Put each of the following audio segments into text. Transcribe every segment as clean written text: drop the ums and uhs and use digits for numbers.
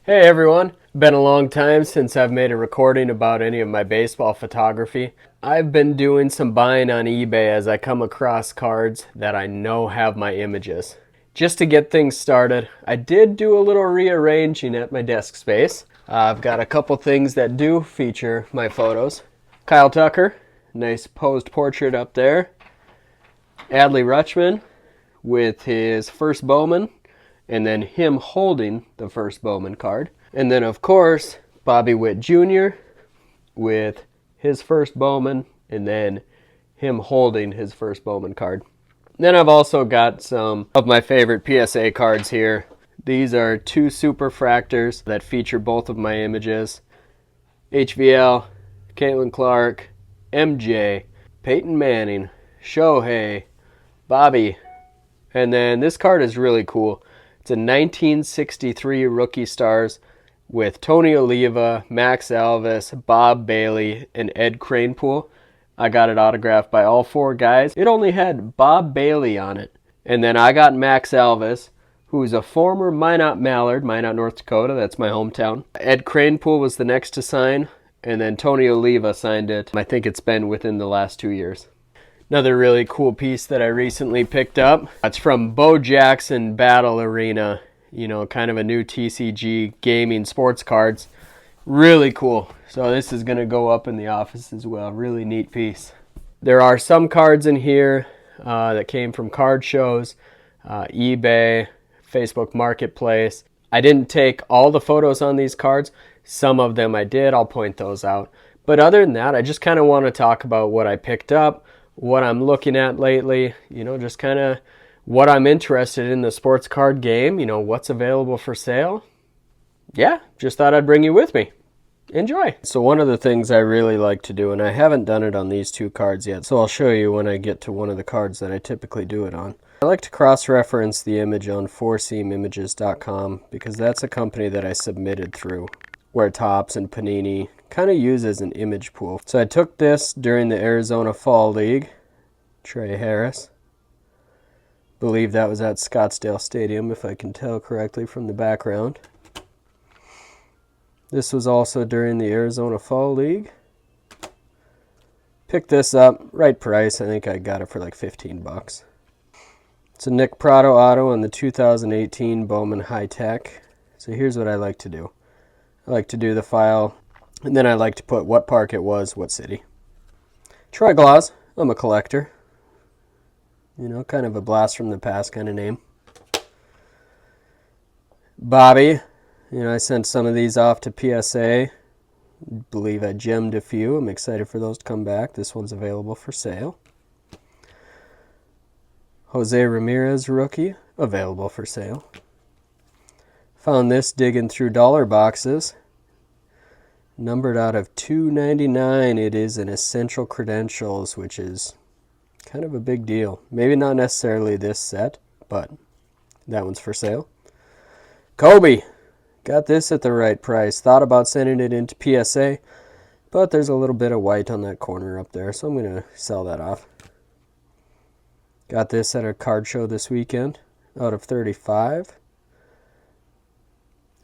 Hey everyone, been a long time since I've made a recording about any of my baseball photography. I've been doing some buying on eBay as I come across cards that I know have my images. Just to get things started, I did do a little rearranging at my desk space. I've got a couple things that do feature my photos. Kyle Tucker, nice posed portrait up there. Adley Rutschman with his first Bowman, and then him holding the first Bowman card. And then, of course, Bobby Witt Jr. with his first Bowman, and then him holding his first Bowman card. Then I've also got some of my favorite PSA cards here. These are two superfractors that feature both of my images. HVL, Caitlin Clark, MJ, Peyton Manning, Shohei, Bobby. And then this card is really cool. It's a 1963 Rookie Stars with Tony Oliva, Max Alvis, Bob Bailey, and Ed Kranepool. I got it autographed by all four guys. It only had Bob Bailey on it. And then I got Max Alvis, who's a former Minot Mallard, Minot, North Dakota. That's my hometown. Ed Kranepool was the next to sign, and then Tony Oliva signed it. I think it's been within the last 2 years. Another really cool piece that I recently picked up. It's from Bo Jackson Battle Arena. You know, kind of a new TCG gaming sports cards. Really cool. So this is going to go up in the office as well. Really neat piece. There are some cards in here that came from card shows, eBay, Facebook Marketplace. I didn't take all the photos on these cards. Some of them I did. I'll point those out. But other than that, I just kind of want to talk about what I picked up, what I'm looking at lately, you know, just kind of what I'm interested in the sports card game, you know, what's available for sale. Yeah, just thought I'd bring you with me. Enjoy. So one of the things I really like to do, and I haven't done it on these two cards yet, so I'll show you when I get to one of the cards that I typically do it on. I like to cross-reference the image on fourseamimages.com because that's a company that I submitted through, where Topps and Panini kind of use as an image pool. So I took this during the Arizona Fall League. Trey Harris. Believe that was at Scottsdale Stadium, if I can tell correctly from the background. This was also during the Arizona Fall League. Picked this up, right price. I think I got it for like 15 bucks. It's a Nick Prado auto on the 2018 Bowman High Tech. So here's what I like to do. I like to do the file, and then I like to put what park it was, what city. Troy Glaus, I'm a collector. You know, kind of a blast from the past kind of name. Bobby, you know, I sent some of these off to PSA. Believe I gemmed a few. I'm excited for those to come back. This one's available for sale. Jose Ramirez rookie, available for sale. Found this digging through dollar boxes. Numbered out of $2.99. It is an Essential Credentials, which is kind of a big deal. Maybe not necessarily this set, but that one's for sale. Kobe. Got this at the right price. Thought about sending it into PSA, but there's a little bit of white on that corner up there, so I'm going to sell that off. Got this at a card show this weekend out of 35.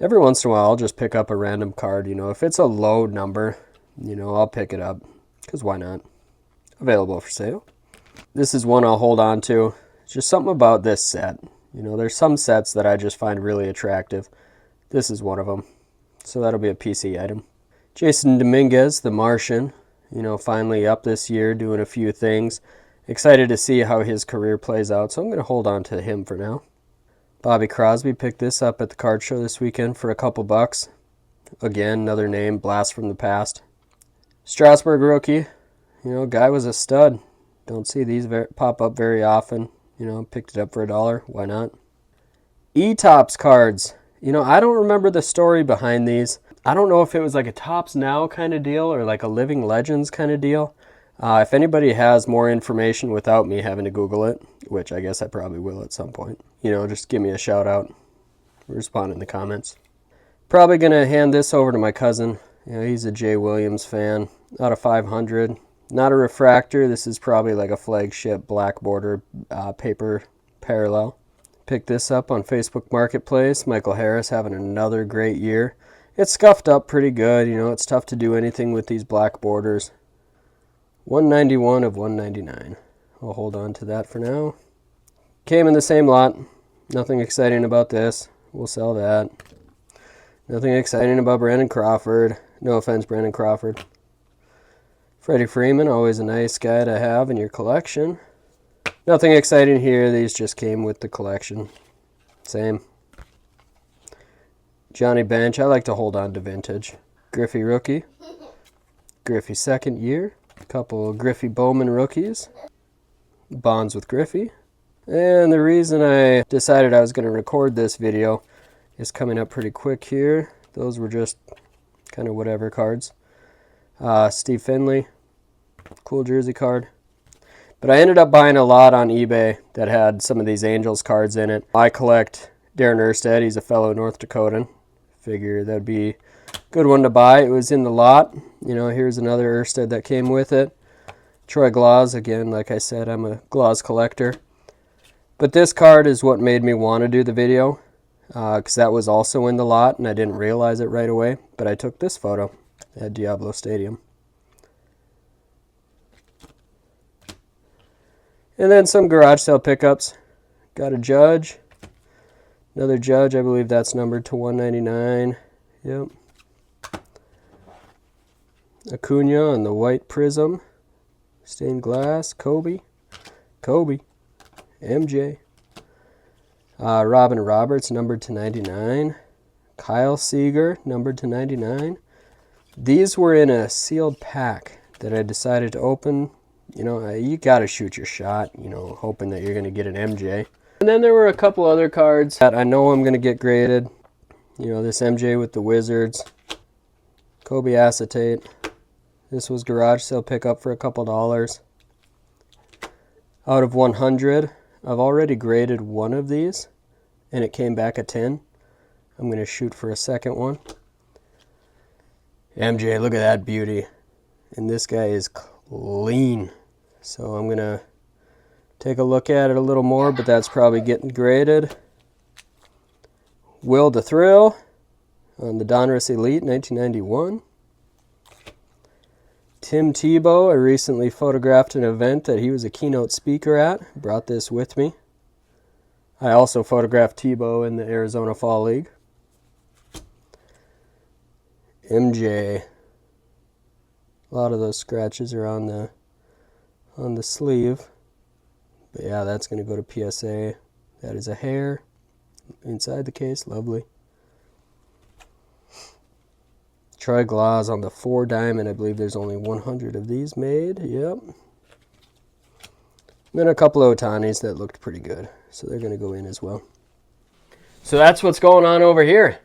Every once in a while, I'll just pick up a random card. You know, if it's a low number, you know, I'll pick it up, because why not? Available for sale. This is one I'll hold on to. It's just something about this set. You know, there's some sets that I just find really attractive. This is one of them. So that'll be a PC item. Jason Dominguez, the Martian. You know, finally up this year, doing a few things. Excited to see how his career plays out, so I'm going to hold on to him for now. Bobby Crosby picked this up at the card show this weekend for a couple bucks. Again, another name, blast from the past. Strasburg rookie. You know, guy was a stud. Don't see these pop up very often. You know, picked it up for $1. Why not? E-Topps cards. You know, I don't remember the story behind these. I don't know if it was like a Topps Now kind of deal or like a Living Legends kind of deal. If anybody has more information without me having to Google it, which I guess I probably will at some point, you know, just give me a shout out. Respond in the comments. Probably going to hand this over to my cousin. You know, he's a Jay Williams fan. Out of 500. Not a refractor. This is probably like a flagship black border paper parallel. Picked this up on Facebook Marketplace. Michael Harris having another great year. It's scuffed up pretty good. You know, it's tough to do anything with these black borders. 191 of 199. I'll hold on to that for now. Came in the same lot. Nothing exciting about this. We'll sell that. Nothing exciting about Brandon Crawford. No offense, Brandon Crawford. Freddie Freeman, always a nice guy to have in your collection. Nothing exciting here. These just came with the collection. Same. Johnny Bench, I like to hold on to vintage. Griffey rookie. Griffey second year. A couple Griffey Bowman rookies. Bonds with Griffey. And the reason I decided I was going to record this video is coming up pretty quick here. Those were just kind of whatever cards. Steve Finley. Cool jersey card. But I ended up buying a lot on eBay that had some of these Angels cards in it. I collect Darren Erstad. He's a fellow North Dakotan. Figure that'd be a good one to buy. It was in the lot. You know, here's another Erstad that came with it. Troy Glaus, again, like I said, I'm a Glaus collector. But this card is what made me want to do the video, because that was also in the lot, and I didn't realize it right away. But I took this photo at Diablo Stadium. And then some garage sale pickups. Got a Judge. Another Judge, I believe that's numbered to 199. Yep. Acuna on the white prism. Stained glass. Kobe. MJ. Robin Roberts, numbered to 99. Kyle Seager, numbered to 99. These were in a sealed pack that I decided to open. You know, you got to shoot your shot, you know, hoping that you're going to get an MJ. And then there were a couple other cards that I know I'm going to get graded. You know, this MJ with the Wizards. Kobe acetate. This was garage sale pickup for a couple dollars. Out of 100, I've already graded one of these, and it came back a 10. I'm going to shoot for a second one. MJ, look at that beauty. And this guy is clean. So I'm going to take a look at it a little more, but that's probably getting graded. Will the Thrill on the Donruss Elite 1991. Tim Tebow, I recently photographed an event that he was a keynote speaker at. Brought this with me. I also photographed Tebow in the Arizona Fall League. MJ. A lot of those scratches are on the sleeve. But yeah, that's going to go to PSA. That is a hair inside the case. Lovely. Troy Glaus on the 4 diamond. I believe there's only 100 of these made. Yep. Then a couple of Ohtanis that looked pretty good. So they're going to go in as well. So that's what's going on over here.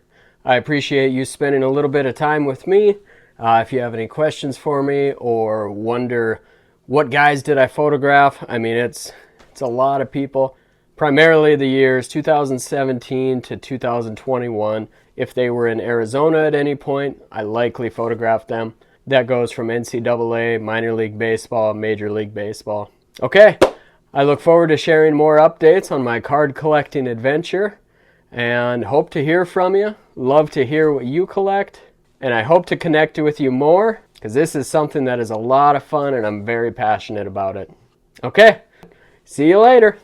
I appreciate you spending a little bit of time with me. If you have any questions for me or wonder what guys did I photograph, I mean, it's a lot of people. Primarily the years 2017 to 2021. If they were in Arizona at any point, I likely photographed them. That goes from NCAA, minor league baseball, major league baseball. Okay, I look forward to sharing more updates on my card collecting adventure and hope to hear from you. Love to hear what you collect, and I hope to connect with you more because this is something that is a lot of fun and I'm very passionate about it. Okay, see you later.